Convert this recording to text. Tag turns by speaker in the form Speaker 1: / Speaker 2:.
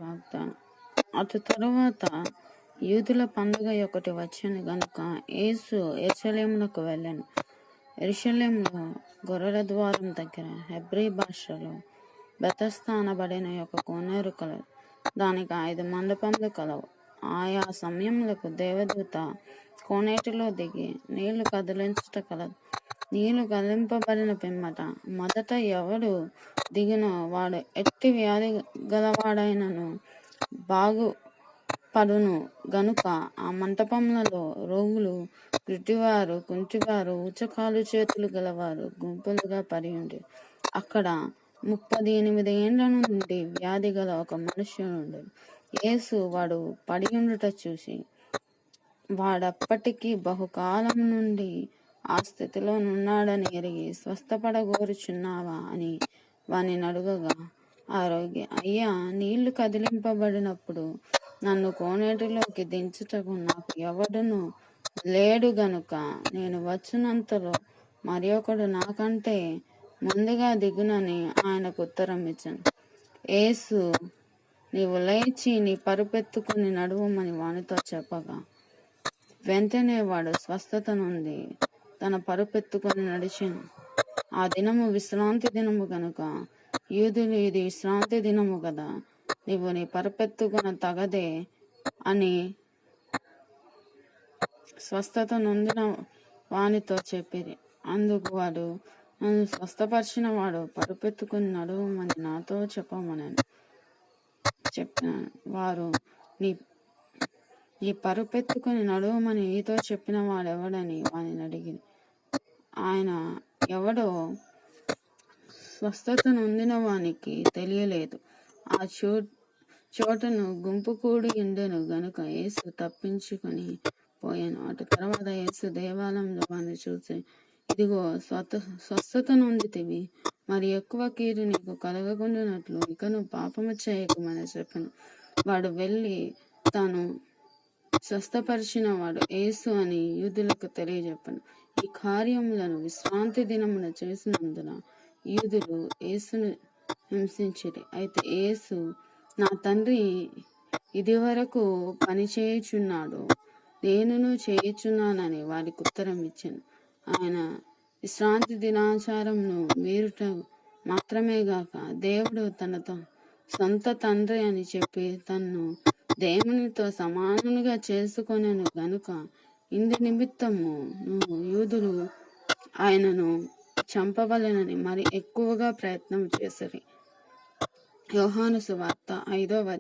Speaker 1: వాగ్దానం. అటు తరువాత యూదుల పండుగ ఒకటి వచ్చెను గనుక యేసు యెరూషలేమునకు వెళ్ళెను. యెరూషలేములో గొర్రెల ద్వారం దగ్గర హెబ్రీ భాషలో బెతస్దా అనబడిన ఒక కోనేరు కలదు. దానికి 5 మండపములు కలవు. ఆయా సమయములకు దేవదూత కోనేటిలో దిగి నీళ్లు కదిలించుట కలదు. నీళ్లు కదిలింపబడిన పిమ్మట మొదట ఎవడు దిగునో వాడు ఎట్టి వ్యాధి గలవాడైనను బాగుపడును గనుక ఆ మంటపములలో రోగులు, గుడ్డివారు, కుంటివారు, ఊచకాలు చేతులు గలవారు గుంపులుగా పడి ఉండి. అక్కడ 38 ఏండ్ల నుండి వ్యాధి గల ఒక మనుష్యుడు. యేసు వాడు పడి ఉండుట చూసి వాడప్పటికి బహుకాలం నుండి ఆ స్థితిలో నున్నాడని ఎరిగి, స్వస్థపడగోరుచున్నావా అని వాని అడుగగా, ఆరోగ్య అయ్యా, నీళ్లు కదిలింపబడినప్పుడు నన్ను కోనేటిలోకి దించుటకు నాకు ఎవడును లేడు గనుక నేను వచ్చినంతలో మరి ఒకడు నాకంటే ముందుగా దిగునని ఆయనకు ఉత్తరం ఇచ్చాను. యేసు, నీవు లేచి నీ పరుపెత్తుకుని నడువమని వానితో చెప్పగా, వెంటనే వాడు స్వస్థత నుండి తన పరుపెత్తుకొని నడిచెను. ఆ దినము విశ్రాంతి దినము గనుక యూదులు, ఇది విశ్రాంతి దినము కదా, నీవు నీ పరుపెత్తుకొన తగదే అని స్వస్థత నొందిన వానితో చెప్పిరి. అందుకు వాడు, నన్ను స్వస్థపరిచిన వాడు పరుపెత్తుకుని నడువమని నాతో చెప్పమని చెప్పినాను. వారు, నీ పరుపెత్తుకుని నడువమని నీతో చెప్పిన వాడెవడని వానిని అడిగిరి. ఆయన ఎవడో స్వస్థత నొందిన వానికి తెలియలేదు. ఆ చోటను గుంపు కూడి ఉండెను గనుక యేసు తప్పించుకొని పోయాను. అటు తర్వాత యేసు దేవాలయంలో వాడిని చూసి, ఇదిగో స్వస్థత నొందితివి, మరి ఎక్కువ కీడు నీకు కలగకుండానట్లు ఇకను పాపము చేయకమని చెప్పాను. వాడు వెళ్ళి తాను స్వస్థపరిచిన వాడు యేసు అని యూదులకు తెలియజెప్పను. ఈ కార్యములను విశ్రాంతి దినమున చేసినందున యూదులు యేసును హింసించిరి. అయితే యేసు, నా తండ్రి ఇదివరకు పని చేయుచున్నాడు, నేనును చేయుచున్నానని వారికి ఉత్తరం ఇచ్చాను. ఆయన విశ్రాంతి దినాచారమును మీరుట మాత్రమే గాక దేవుడు తనతో సొంత తండ్రి అని చెప్పి తన్ను దేవునితో సమానునిగా చేసుకొనెను గనుక ఇందు నిమిత్తము యూదులు ఆయనను చంపవలెనని మరి ఎక్కువగా ప్రయత్నం చేసిరి. యోహాను సువార్త 5వ